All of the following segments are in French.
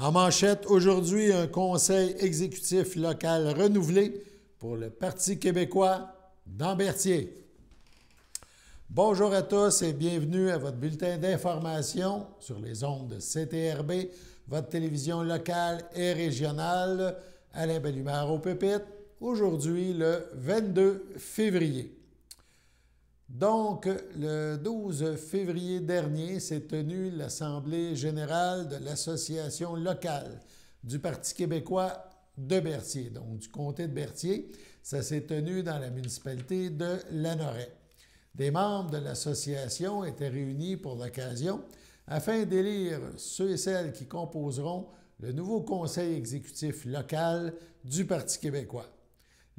En manchette, aujourd'hui, un conseil exécutif local renouvelé pour le Parti québécois dans Berthier. Bonjour à tous et bienvenue à votre bulletin d'information sur les ondes de CTRB, votre télévision locale et régionale. Alain Bellumeur au pupitre, aujourd'hui le 22 février. Donc, le 12 février dernier s'est tenue l'Assemblée générale de l'Association locale du Parti québécois de Berthier, donc du comté de Berthier. Ça s'est tenu dans la municipalité de Lanoraie. Des membres de l'association étaient réunis pour l'occasion afin d'élire ceux et celles qui composeront le nouveau conseil exécutif local du Parti québécois.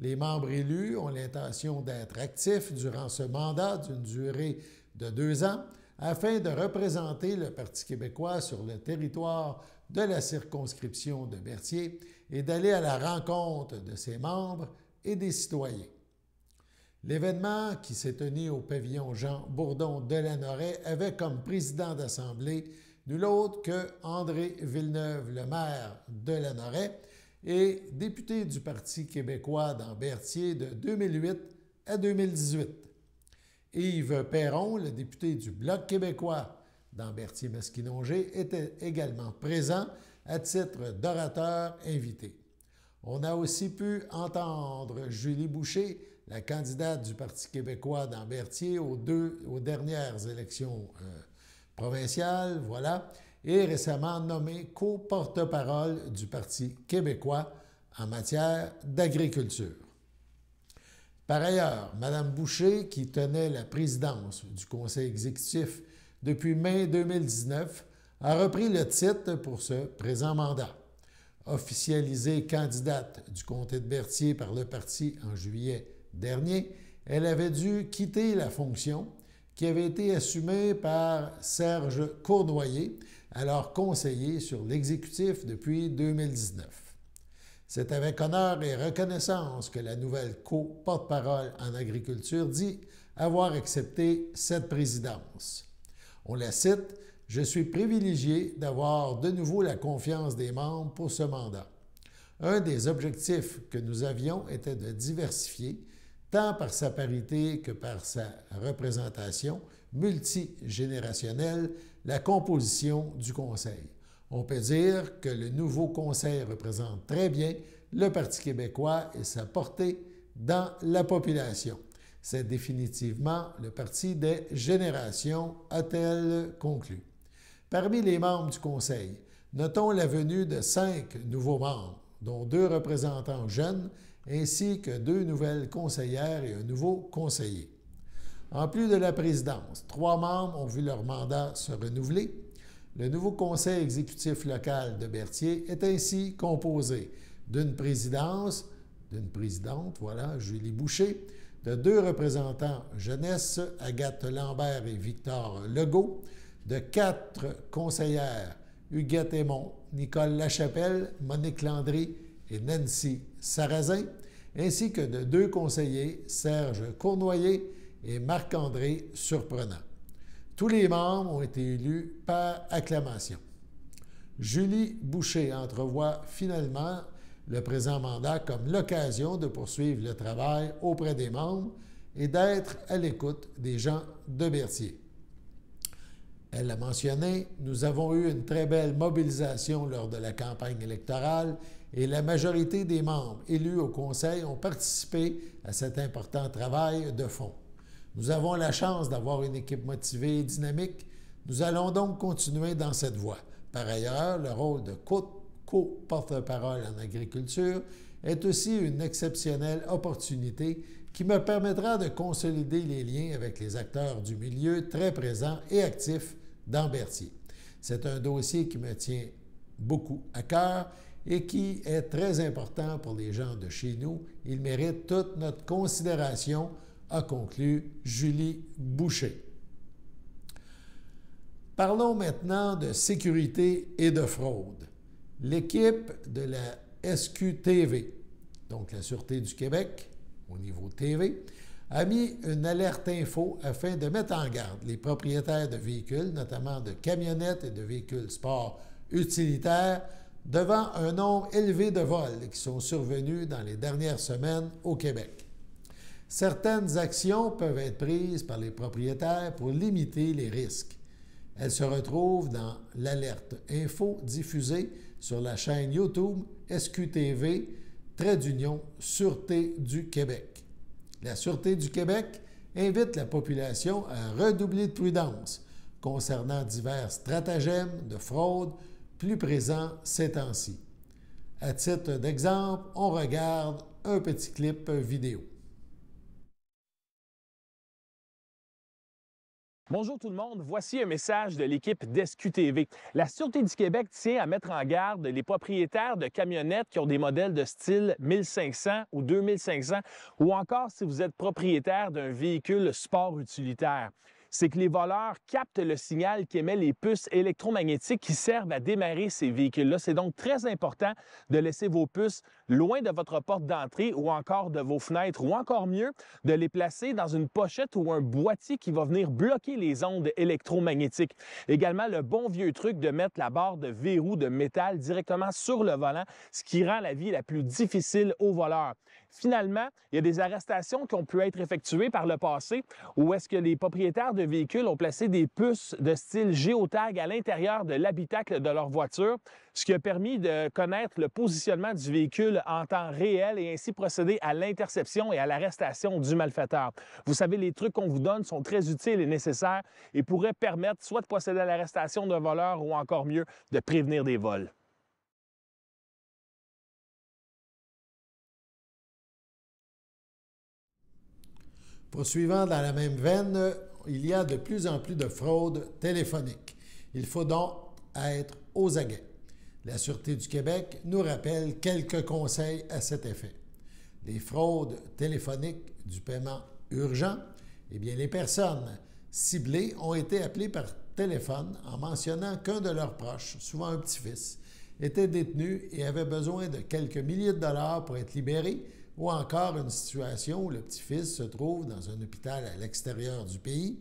Les membres élus ont l'intention d'être actifs durant ce mandat d'une durée de 2 ans afin de représenter le Parti québécois sur le territoire de la circonscription de Berthier et d'aller à la rencontre de ses membres et des citoyens. L'événement qui s'est tenu au pavillon Jean Bourdon de Lanoraie avait comme président d'assemblée nul autre que André Villeneuve, le maire de Lanoraie, et député du Parti québécois dans Berthier de 2008 à 2018. Yves Perron, le député du Bloc québécois dans Berthier-Masquinongé, était également présent à titre d'orateur invité. On a aussi pu entendre Julie Boucher, la candidate du Parti québécois dans Berthier aux dernières élections provinciales, voilà, et récemment nommée co-porte-parole du Parti québécois en matière d'agriculture. Par ailleurs, Mme Boucher, qui tenait la présidence du conseil exécutif depuis mai 2019, a repris le titre pour ce présent mandat. Officialisée candidate du comté de Berthier par le parti en juillet dernier, elle avait dû quitter la fonction qui avait été assumée par Serge Cournoyer, alors conseiller sur l'exécutif depuis 2019. C'est avec honneur et reconnaissance que la nouvelle co-porte-parole en agriculture dit avoir accepté cette présidence. On la cite: « Je suis privilégié d'avoir de nouveau la confiance des membres pour ce mandat. Un des objectifs que nous avions était de diversifier, tant par sa parité que par sa représentation multigénérationnelle, la composition du Conseil. On peut dire que le nouveau Conseil représente très bien le Parti québécois et sa portée dans la population. C'est définitivement le parti des générations, a-t-elle conclu. Parmi les membres du Conseil, notons la venue de 5 nouveaux membres, dont 2 représentants jeunes, ainsi que 2 nouvelles conseillères et un nouveau conseiller. En plus de la présidence, 3 membres ont vu leur mandat se renouveler. Le nouveau conseil exécutif local de Berthier est ainsi composé d'une présidente, voilà, Julie Boucher, de 2 représentants jeunesse, Agathe Lambert et Victor Legault, de 4 conseillères, Huguette Aymon, Nicole Lachapelle, Monique Landry et Nancy Sarrazin, ainsi que de 2 conseillers, Serge Cournoyer et Marc-André Surprenant. Tous les membres ont été élus par acclamation. Julie Boucher entrevoit finalement le présent mandat comme l'occasion de poursuivre le travail auprès des membres et d'être à l'écoute des gens de Berthier. Elle l'a mentionné, nous avons eu une très belle mobilisation lors de la campagne électorale et la majorité des membres élus au Conseil ont participé à cet important travail de fond. Nous avons la chance d'avoir une équipe motivée et dynamique. Nous allons donc continuer dans cette voie. Par ailleurs, le rôle de co-porte-parole en agriculture est aussi une exceptionnelle opportunité qui me permettra de consolider les liens avec les acteurs du milieu très présents et actifs dans Berthier. C'est un dossier qui me tient beaucoup à cœur et qui est très important pour les gens de chez nous. Il mérite toute notre considération, a conclu Julie Boucher. Parlons maintenant de sécurité et de fraude. L'équipe de la SQTV, donc la Sûreté du Québec, au niveau TV, a mis une alerte info afin de mettre en garde les propriétaires de véhicules, notamment de camionnettes et de véhicules sport utilitaires, devant un nombre élevé de vols qui sont survenus dans les dernières semaines au Québec. Certaines actions peuvent être prises par les propriétaires pour limiter les risques. Elles se retrouvent dans l'alerte info diffusée sur la chaîne YouTube SQTV, Sûreté du Québec. La Sûreté du Québec invite la population à redoubler de prudence concernant divers stratagèmes de fraude plus présents ces temps-ci. À titre d'exemple, on regarde un petit clip vidéo. Bonjour tout le monde, voici un message de l'équipe d'SQTV. La Sûreté du Québec tient à mettre en garde les propriétaires de camionnettes qui ont des modèles de style 1500 ou 2500 ou encore si vous êtes propriétaire d'un véhicule sport utilitaire. C'est que les voleurs captent le signal qu'émettent les puces électromagnétiques qui servent à démarrer ces véhicules-là. C'est donc très important de laisser vos puces loin de votre porte d'entrée ou encore de vos fenêtres ou encore mieux, de les placer dans une pochette ou un boîtier qui va venir bloquer les ondes électromagnétiques. Également, le bon vieux truc de mettre la barre de verrou de métal directement sur le volant, ce qui rend la vie la plus difficile aux voleurs. Finalement, il y a des arrestations qui ont pu être effectuées par le passé où est-ce que les propriétaires de véhicules ont placé des puces de style géotag à l'intérieur de l'habitacle de leur voiture, ce qui a permis de connaître le positionnement du véhicule en temps réel et ainsi procéder à l'interception et à l'arrestation du malfaiteur. Vous savez, les trucs qu'on vous donne sont très utiles et nécessaires et pourraient permettre soit de procéder à l'arrestation d'un voleur ou encore mieux, de prévenir des vols. Poursuivant dans la même veine, il y a de plus en plus de fraudes téléphoniques. Il faut donc être aux aguets. La Sûreté du Québec nous rappelle quelques conseils à cet effet. Les fraudes téléphoniques du paiement urgent, eh bien, les personnes ciblées ont été appelées par téléphone en mentionnant qu'un de leurs proches, souvent un petit-fils, était détenu et avait besoin de quelques milliers de dollars pour être libéré, ou encore une situation où le petit-fils se trouve dans un hôpital à l'extérieur du pays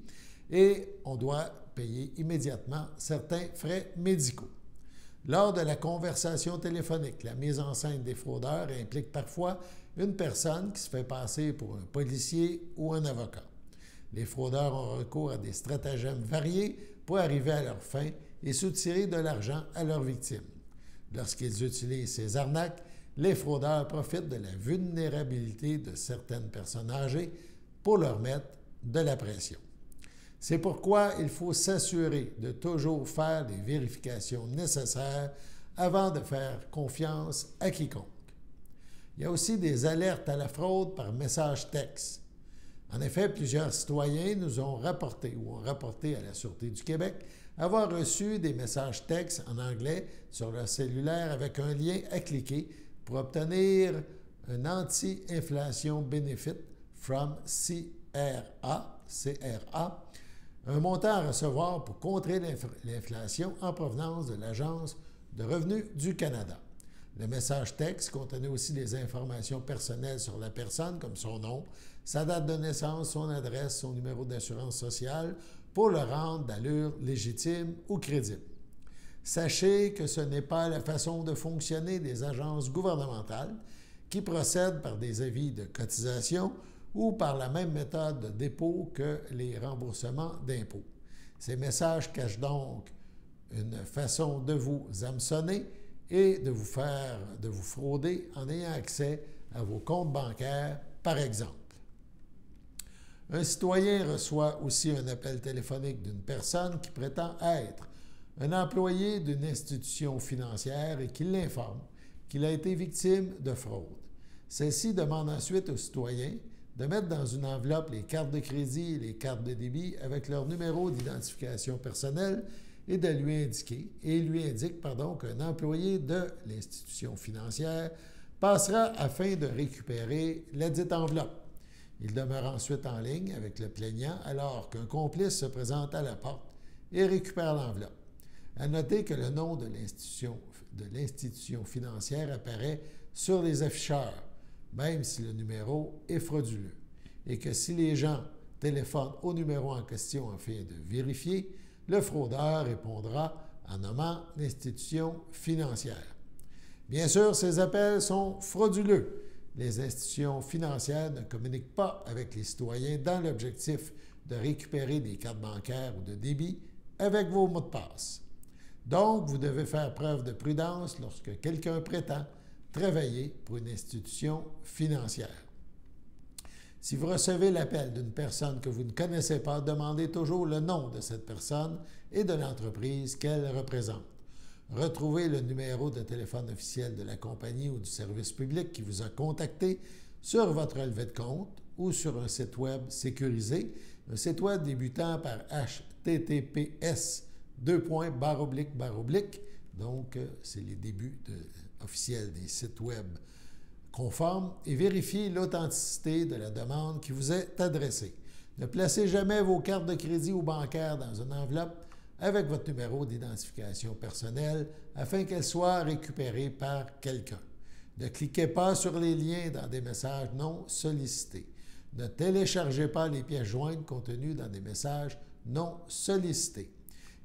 et on doit payer immédiatement certains frais médicaux. Lors de la conversation téléphonique, la mise en scène des fraudeurs implique parfois une personne qui se fait passer pour un policier ou un avocat. Les fraudeurs ont recours à des stratagèmes variés pour arriver à leur fin et soutirer de l'argent à leurs victimes. Lorsqu'ils utilisent ces arnaques, les fraudeurs profitent de la vulnérabilité de certaines personnes âgées pour leur mettre de la pression. C'est pourquoi il faut s'assurer de toujours faire les vérifications nécessaires avant de faire confiance à quiconque. Il y a aussi des alertes à la fraude par message texte. En effet, plusieurs citoyens nous ont rapporté ou ont rapporté à la Sûreté du Québec avoir reçu des messages textes en anglais sur leur cellulaire avec un lien à cliquer pour obtenir un anti-inflation benefit from CRA, un montant à recevoir pour contrer l'inflation en provenance de l'Agence de revenus du Canada. Le message texte contenait aussi des informations personnelles sur la personne, comme son nom, sa date de naissance, son adresse, son numéro d'assurance sociale, pour le rendre d'allure légitime ou crédible. Sachez que ce n'est pas la façon de fonctionner des agences gouvernementales qui procèdent par des avis de cotisation ou par la même méthode de dépôt que les remboursements d'impôts. Ces messages cachent donc une façon de vous hameçonner et de vous frauder en ayant accès à vos comptes bancaires, par exemple. Un citoyen reçoit aussi un appel téléphonique d'une personne qui prétend être un employé d'une institution financière et qui l'informe qu'il a été victime de fraude. Celle-ci demande ensuite au citoyen de mettre dans une enveloppe les cartes de crédit et les cartes de débit avec leur numéro d'identification personnelle et de lui indiquer, qu'un employé de l'institution financière passera afin de récupérer la dite enveloppe. Il demeure ensuite en ligne avec le plaignant alors qu'un complice se présente à la porte et récupère l'enveloppe. À noter que le nom de l'institution financière apparaît sur les afficheurs, même si le numéro est frauduleux, et que si les gens téléphonent au numéro en question afin de vérifier, le fraudeur répondra en nommant l'institution financière. Bien sûr, ces appels sont frauduleux. Les institutions financières ne communiquent pas avec les citoyens dans l'objectif de récupérer des cartes bancaires ou de débit avec vos mots de passe. Donc, vous devez faire preuve de prudence lorsque quelqu'un prétend travailler pour une institution financière. Si vous recevez l'appel d'une personne que vous ne connaissez pas, demandez toujours le nom de cette personne et de l'entreprise qu'elle représente. Retrouvez le numéro de téléphone officiel de la compagnie ou du service public qui vous a contacté sur votre relevé de compte ou sur un site web sécurisé, un site web débutant par https://, donc c'est les débuts officiels des sites web conformes, et vérifiez l'authenticité de la demande qui vous est adressée. Ne placez jamais vos cartes de crédit ou bancaires dans une enveloppe avec votre numéro d'identification personnelle afin qu'elle soit récupérée par quelqu'un. Ne cliquez pas sur les liens dans des messages non sollicités. Ne téléchargez pas les pièces jointes contenues dans des messages non sollicités.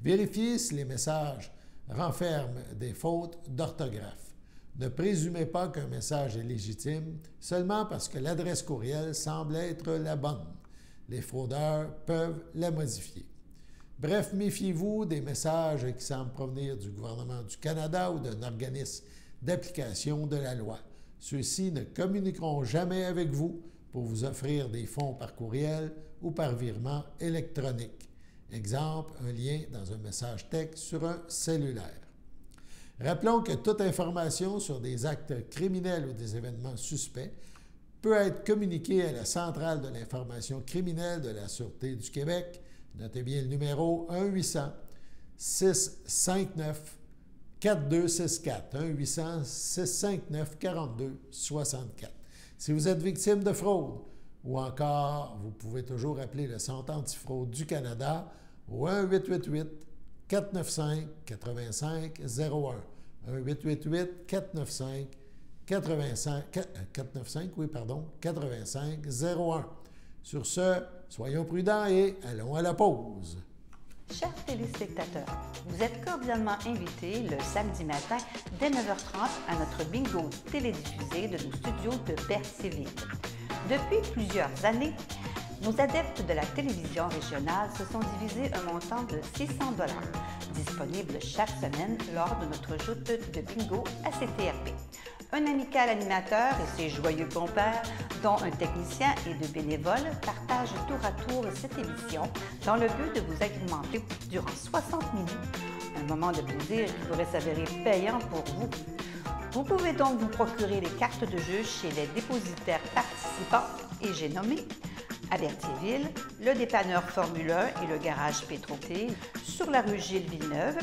Vérifiez si les messages renferment des fautes d'orthographe. Ne présumez pas qu'un message est légitime seulement parce que l'adresse courriel semble être la bonne. Les fraudeurs peuvent la modifier. Bref, méfiez-vous des messages qui semblent provenir du gouvernement du Canada ou d'un organisme d'application de la loi. Ceux-ci ne communiqueront jamais avec vous pour vous offrir des fonds par courriel ou par virement électronique. Exemple, un lien dans un message texte sur un cellulaire. Rappelons que toute information sur des actes criminels ou des événements suspects peut être communiquée à la Centrale de l'information criminelle de la Sûreté du Québec. Notez bien le numéro 1-800-659-4264, 1-800-659-4264. Si vous êtes victime de fraude ou encore, vous pouvez toujours appeler le Centre antifraude du Canada au 1-888-495-8501. 1-888-495-8501. Sur ce, soyons prudents et allons à la pause. Chers téléspectateurs, vous êtes cordialement invités le samedi matin dès 9h30 à notre bingo télédiffusé de nos studios de Berthierville. Depuis plusieurs années, nos adeptes de la télévision régionale se sont divisés un montant de 600 $, disponible chaque semaine lors de notre joute de bingo à CTRP. Un amical animateur et ses joyeux compères, dont un technicien et deux bénévoles, partagent tour à tour cette émission dans le but de vous agrémenter durant 60 minutes. Un moment de plaisir qui pourrait s'avérer payant pour vous. Vous pouvez donc vous procurer les cartes de jeu chez les dépositaires participants et j'ai nommé à Berthierville, le dépanneur Formule 1 et le garage Pétroté sur la rue Gilles Villeneuve,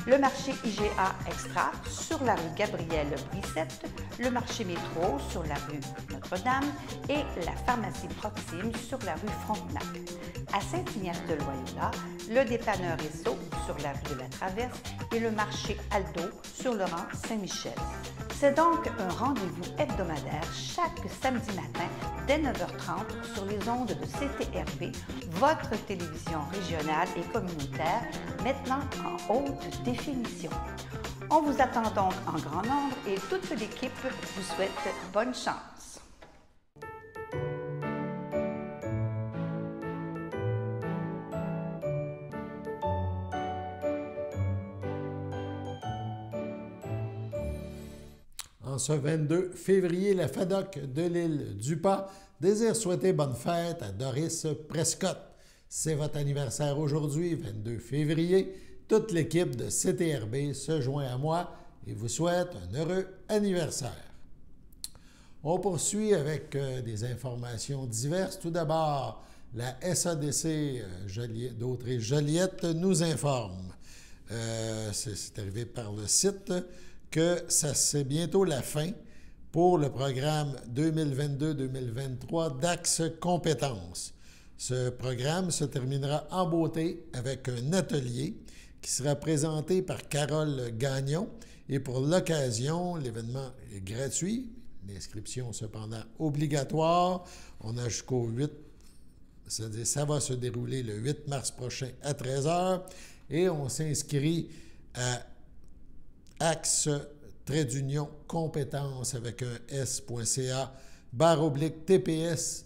le marché IGA Extra sur la rue Gabrielle Brissette, le marché Métro sur la rue Notre-Dame et la pharmacie Proxime sur la rue Frontenac. À Saint-Ignace-de-Loyola, le dépanneur Esso sur la rue de la Traverse et le marché Aldo sur le rang Saint-Michel. C'est donc un rendez-vous hebdomadaire chaque samedi matin dès 9h30 sur les ondes de CTRP, votre télévision régionale et communautaire, maintenant en haute définition. On vous attend donc en grand nombre et toute l'équipe vous souhaite bonne chance. En ce 22 février, la FADOC de l'île du Pas désire souhaiter bonne fête à Doris Prescott. C'est votre anniversaire aujourd'hui, 22 février. Toute l'équipe de CTRB se joint à moi et vous souhaite un heureux anniversaire. On poursuit avec des informations diverses. Tout d'abord, la SADC d'Autrey-Joliette nous informe, c'est arrivé par le site, que c'est bientôt la fin pour le programme 2022-2023 d'Axe Compétences. Ce programme se terminera en beauté avec un atelier qui sera présenté par Carole Gagnon. Et pour l'occasion, l'événement est gratuit, l'inscription cependant obligatoire. On a jusqu'au 8, c'est-à-dire ça va se dérouler le 8 mars prochain à 13h et on s'inscrit à axe compétence avec un s.ca/TPS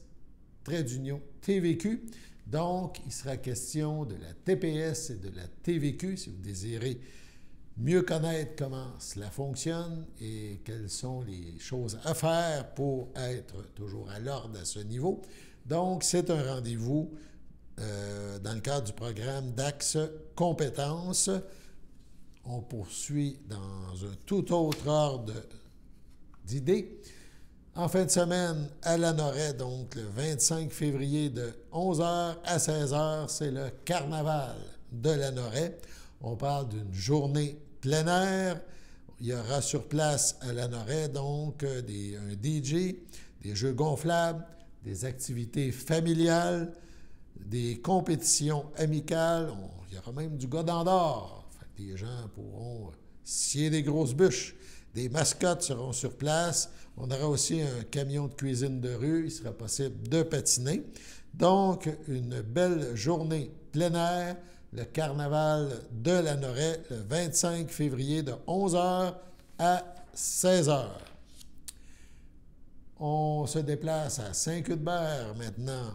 TVQ. Donc, il sera question de la TPS et de la TVQ si vous désirez mieux connaître comment cela fonctionne et quelles sont les choses à faire pour être toujours à l'ordre à ce niveau. Donc, c'est un rendez-vous dans le cadre du programme d'Axe Compétences. On poursuit dans un tout autre ordre d'idées. En fin de semaine, à Lanoraie, donc le 25 février de 11h à 16h, c'est le carnaval de Lanoraie. On parle d'une journée plein air. Il y aura sur place à Lanoraie, donc, un DJ, des jeux gonflables, des activités familiales, des compétitions amicales. Il y aura même du godin d'or. Les gens pourront scier des grosses bûches. Des mascottes seront sur place. On aura aussi un camion de cuisine de rue. Il sera possible de patiner. Donc, une belle journée plein air. Le carnaval de Lanoraie, le 25 février de 11h à 16h. On se déplace à Saint-Cuthbert maintenant.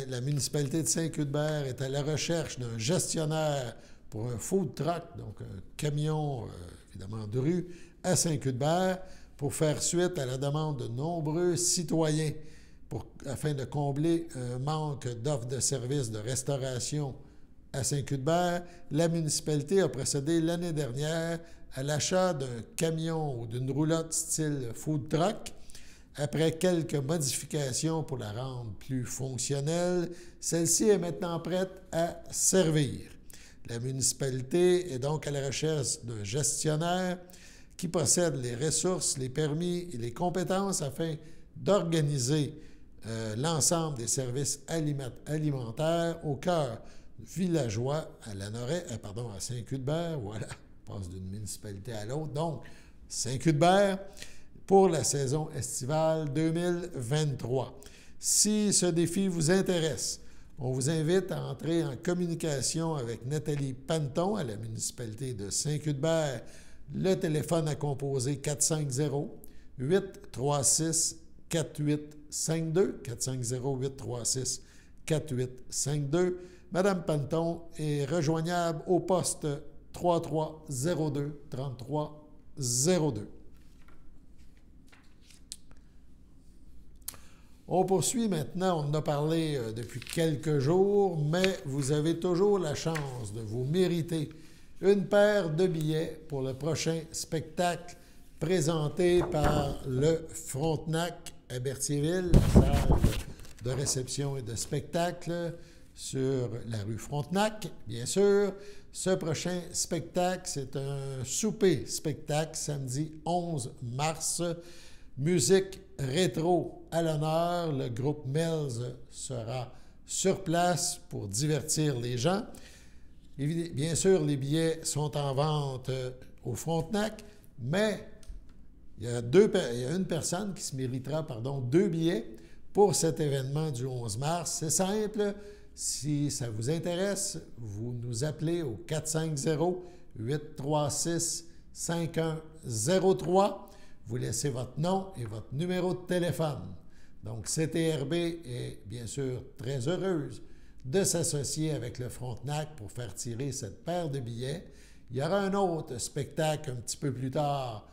La municipalité de Saint-Cuthbert est à la recherche d'un gestionnaire pour un food truck, donc un camion, évidemment, de rue, à Saint-Cuthbert, pour faire suite à la demande de nombreux citoyens afin de combler un manque d'offres de services de restauration à Saint-Cuthbert. La municipalité a procédé l'année dernière à l'achat d'un camion ou d'une roulotte style food truck. Après quelques modifications pour la rendre plus fonctionnelle, celle-ci est maintenant prête à servir. La municipalité est donc à la recherche d'un gestionnaire qui possède les ressources, les permis et les compétences afin d'organiser l'ensemble des services alimentaires au cœur villageois à à Saint-Cuthbert. Voilà, on passe d'une municipalité à l'autre. Donc, Saint-Cuthbert pour la saison estivale 2023. Si ce défi vous intéresse, on vous invite à entrer en communication avec Nathalie Panton à la municipalité de Saint-Cuthbert. Le téléphone à composer 450-836-4852, 450-836-4852. Madame Panton est rejoignable au poste 3302-3302. On poursuit maintenant, on en a parlé depuis quelques jours, mais vous avez toujours la chance de vous mériter une paire de billets pour le prochain spectacle présenté par le Frontenac à Berthierville, la salle de réception et de spectacle sur la rue Frontenac, bien sûr. Ce prochain spectacle, c'est un souper-spectacle samedi 11 mars. Musique rétro à l'honneur. Le groupe Melz sera sur place pour divertir les gens. Et bien sûr, les billets sont en vente au Frontenac, mais il y a une personne qui se méritera, 2 billets pour cet événement du 11 mars. C'est simple. Si ça vous intéresse, vous nous appelez au 450-836-5103. Vous laissez votre nom et votre numéro de téléphone. Donc, CTRB est bien sûr très heureuse de s'associer avec le Frontenac pour faire tirer cette paire de billets. Il y aura un autre spectacle un petit peu plus tard,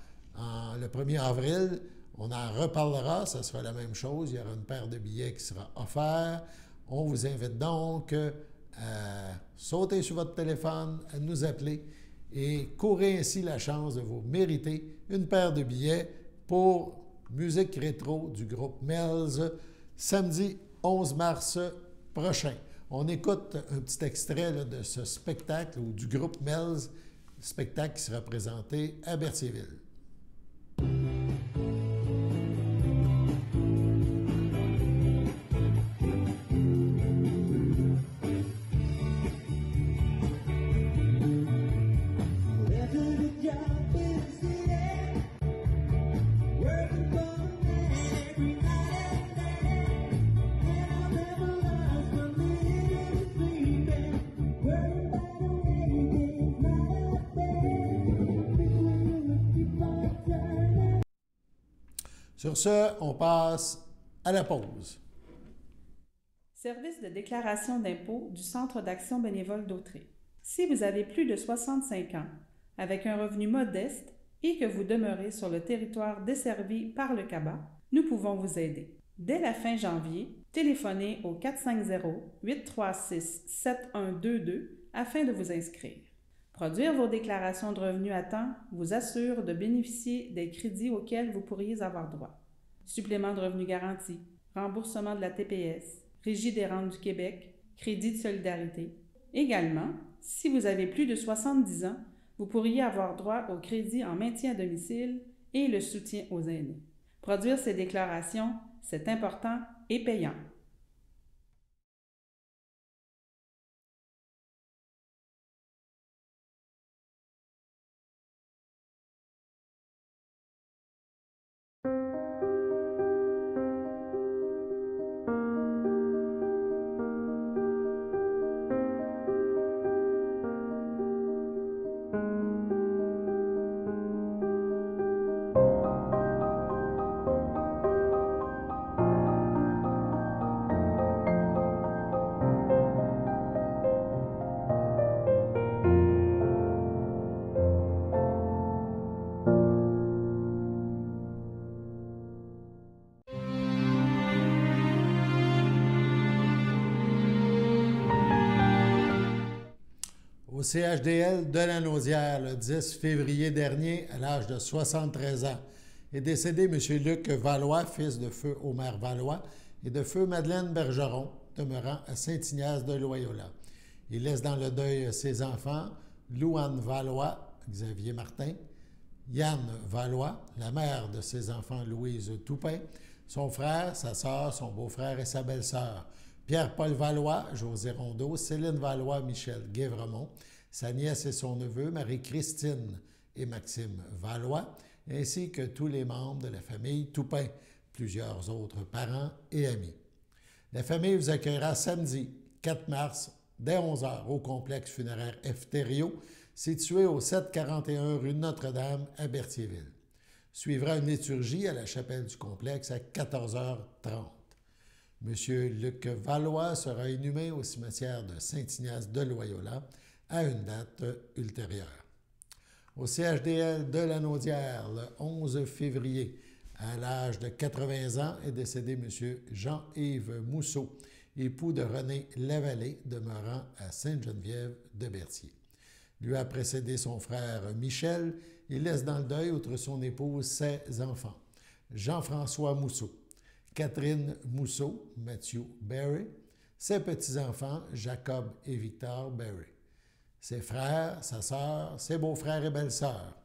le 1er avril. On en reparlera, ça sera la même chose. Il y aura une paire de billets qui sera offerte. On vous invite donc à sauter sur votre téléphone, à nous appeler et courez ainsi la chance de vous mériter une paire de billets pour musique rétro du groupe Melz samedi 11 mars prochain. On écoute un petit extrait de ce spectacle ou du groupe Melz, spectacle qui sera présenté à Berthierville. Sur ce, on passe à la pause. Service de déclaration d'impôt du Centre d'action bénévole d'Autrey. Si vous avez plus de 65 ans, avec un revenu modeste et que vous demeurez sur le territoire desservi par le CABA, nous pouvons vous aider. Dès la fin janvier, téléphonez au 450-836-7122 afin de vous inscrire. Produire vos déclarations de revenus à temps vous assure de bénéficier des crédits auxquels vous pourriez avoir droit. Supplément de revenus garanti, remboursement de la TPS, Régie des rentes du Québec, crédit de solidarité. Également, si vous avez plus de 70 ans, vous pourriez avoir droit au crédit en maintien à domicile et le soutien aux aînés. Produire ces déclarations, c'est important et payant. Au CHDL de la Naudière, le 10 février dernier, à l'âge de 73 ans, est décédé M. Luc Valois, fils de feu Omer Valois et de feu Madeleine Bergeron, demeurant à Saint-Ignace de Loyola. Il laisse dans le deuil ses enfants, Louane Valois, Xavier Martin, Yann Valois, la mère de ses enfants Louise Toupin, son frère, sa sœur, son beau-frère et sa belle-sœur, Pierre-Paul Valois, José Rondeau, Céline Valois, Michel Guévremont, sa nièce et son neveu, Marie-Christine et Maxime Valois, ainsi que tous les membres de la famille Toupin, plusieurs autres parents et amis. La famille vous accueillera samedi 4 mars dès 11h au complexe funéraire F. Thériault, situé au 741 rue Notre-Dame à Berthierville. Suivra une liturgie à la chapelle du complexe à 14h30. M. Luc Valois sera inhumé au cimetière de Saint-Ignace de Loyola à une date ultérieure. Au CHDL de la Naudière, le 11 février, à l'âge de 80 ans, est décédé M. Jean-Yves Mousseau, époux de René Lavallée, demeurant à Sainte-Geneviève de Berthier. Lui a précédé son frère Michel. Il laisse dans le deuil, outre son épouse, 16 enfants. Jean-François Mousseau, Catherine Mousseau, Matthew Berry, ses petits-enfants, Jacob et Victor Berry, ses frères, sa sœur, ses beaux-frères et belles-sœurs,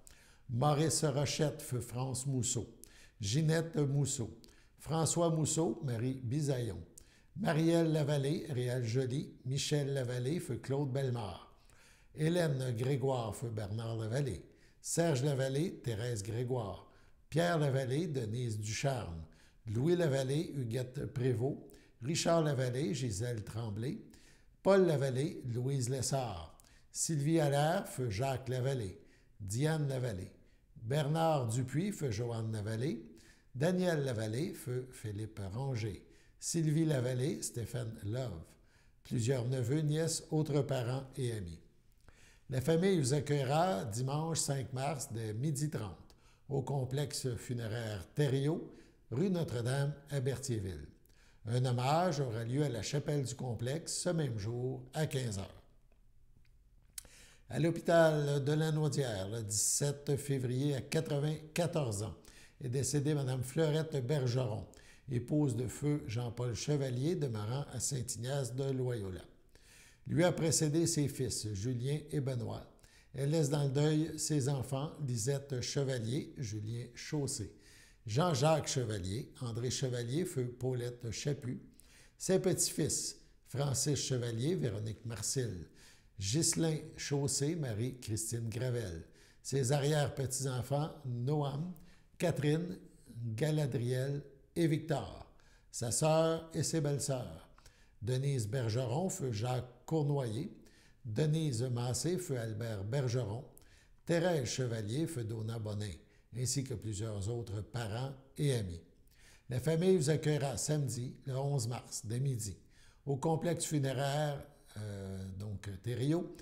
Maurice Rochette, feu France Mousseau, Ginette Mousseau, François Mousseau, Marie Bisaillon, Marielle Lavallée, Réal Joly, Michel Lavallée, feu Claude Bellemare, Hélène Grégoire, feu Bernard Lavallée, Serge Lavallée, Thérèse Grégoire, Pierre Lavallée, Denise Ducharme, Louis Lavallée, Huguette Prévost, Richard Lavallée, Gisèle Tremblay, Paul Lavallée, Louise Lessard, Sylvie Allaire, feu Jacques Lavallée, Diane Lavallée, Bernard Dupuis, feu Joanne Lavallée, Daniel Lavallée, feu Philippe Ranger, Sylvie Lavallée, Stéphane Love, plusieurs neveux, nièces, autres parents et amis. La famille vous accueillera dimanche 5 mars dès 12h30 au complexe funéraire Thériault, rue Notre-Dame à Berthierville. Un hommage aura lieu à la chapelle du complexe ce même jour à 15h. À l'hôpital de la Naudière, le 17 février à 94 ans, est décédée Mme Fleurette Bergeron, épouse de feu Jean-Paul Chevalier, demeurant à Saint-Ignace de Loyola. Lui a précédé ses fils, Julien et Benoît. Elle laisse dans le deuil ses enfants, Lisette Chevalier, Julien Chaussé, Jean-Jacques Chevalier, André Chevalier, feu Paulette Chaput, ses petits-fils, Francis Chevalier, Véronique Marcille, Ghislain Chaussé, Marie-Christine Gravel, ses arrière-petits-enfants, Noam, Catherine, Galadriel et Victor, sa sœur et ses belles-sœurs, Denise Bergeron, feu Jacques Cournoyer, Denise Massé, feu Albert Bergeron, Thérèse Chevalier, feu Donna Bonin, ainsi que plusieurs autres parents et amis. La famille vous accueillera samedi, le 11 mars, dès midi, au complexe funéraire, Thériault,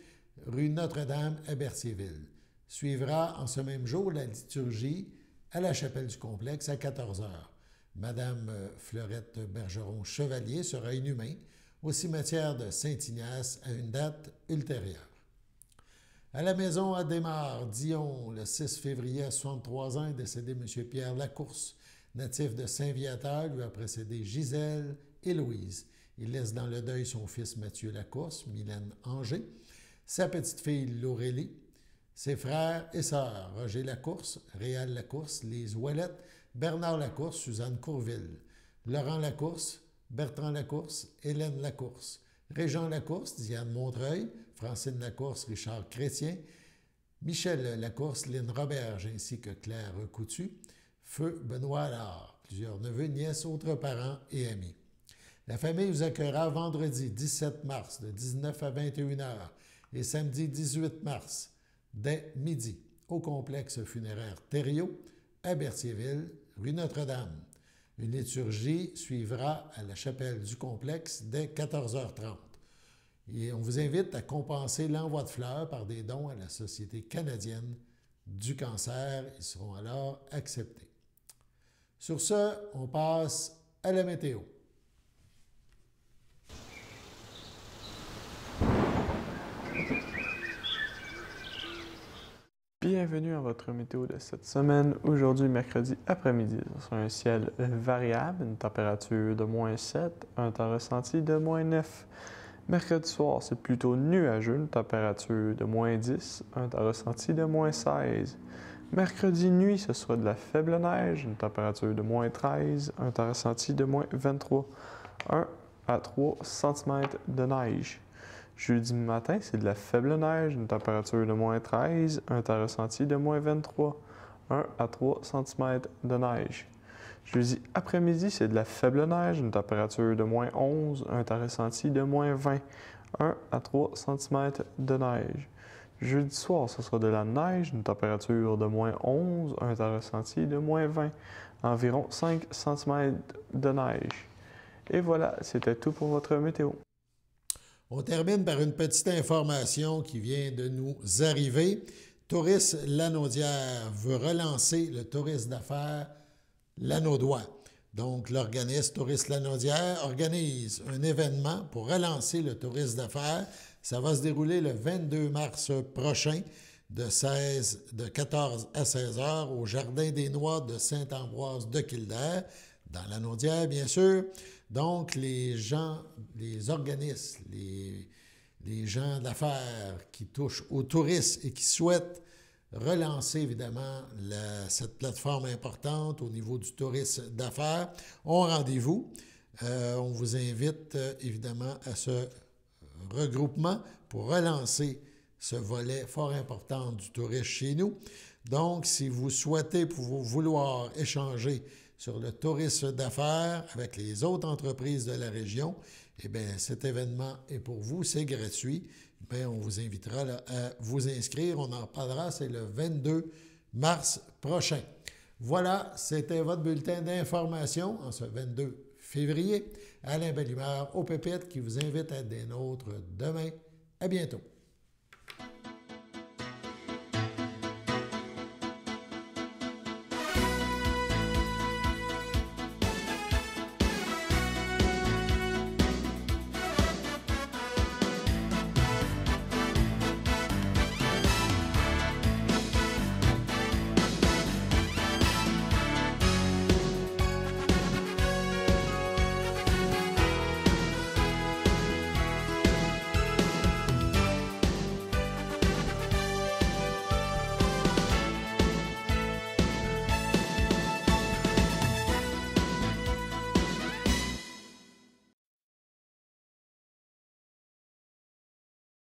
rue Notre-Dame à Berthierville. Suivra en ce même jour la liturgie à la chapelle du complexe à 14 h. Madame Fleurette Bergeron-Chevalier sera inhumée au cimetière de Saint-Ignace à une date ultérieure. À la maison à Desmaures, Dion, le 6 février à 63 ans, est décédé M. Pierre Lacourse, natif de Saint-Viateur, lui a précédé Gisèle et Louise. Il laisse dans le deuil son fils Mathieu Lacourse, Mylène Anger, sa petite-fille Laurélie, ses frères et sœurs, Roger Lacourse, Réal Lacourse, Lise Ouellette, Bernard Lacourse, Suzanne Courville, Laurent Lacourse, Bertrand Lacourse, Hélène Lacourse, Régent Lacourse, Diane Montreuil, Francine Lacourse, Richard Chrétien, Michel Lacourse, Lynne Roberge, ainsi que Claire Coutu, Feu Benoît Allard, plusieurs neveux, nièces, autres parents et amis. La famille vous accueillera vendredi 17 mars de 19 à 21 h et samedi 18 mars dès midi au complexe funéraire Thériault à Berthierville, rue Notre-Dame. Une liturgie suivra à la chapelle du complexe dès 14h30. Et on vous invite à compenser l'envoi de fleurs par des dons à la Société canadienne du cancer. Ils seront alors acceptés. Sur ce, on passe à la météo. Bienvenue à votre météo de cette semaine. Aujourd'hui, mercredi après-midi, ce sera un ciel variable, une température de -7, un temps ressenti de -9. Mercredi soir, c'est plutôt nuageux, une température de -10, un temps ressenti de -16. Mercredi nuit, ce sera de la faible neige, une température de -13, un temps ressenti de -23, 1 à 3 cm de neige. Jeudi matin, c'est de la faible neige, une température de -13, un temps ressenti de -23, 1 à 3 cm de neige. Jeudi après-midi, c'est de la faible neige, une température de -11, un temps ressenti de -20, 1 à 3 cm de neige. Jeudi soir, ce sera de la neige, une température de -11, un temps ressenti de -20, environ 5 cm de neige. Et voilà, c'était tout pour votre météo. On termine par une petite information qui vient de nous arriver. Tourisme Lanaudière veut relancer le tourisme d'affaires lanaudois. Donc, l'organisme Tourisme Lanaudière organise un événement pour relancer le tourisme d'affaires. Ça va se dérouler le 22 mars prochain de 14 à 16 heures au Jardin des Noix de Saint-Ambroise de Kildare, dans Lanaudière, bien sûr. Donc, les gens, les organismes, les gens d'affaires qui touchent au tourisme et qui souhaitent relancer, évidemment, cette plateforme importante au niveau du tourisme d'affaires ont rendez-vous. On vous invite, évidemment, à ce regroupement pour relancer ce volet fort important du tourisme chez nous. Donc, si vous souhaitez vouloir échanger sur le tourisme d'affaires avec les autres entreprises de la région, eh bien, cet événement est pour vous, c'est gratuit. Bien, on vous invitera là, à vous inscrire. On en parlera, c'est le 22 mars prochain. Voilà, c'était votre bulletin d'information en ce 22 février. Alain Bellumeur au Pépites qui vous invite à être des nôtres demain. À bientôt.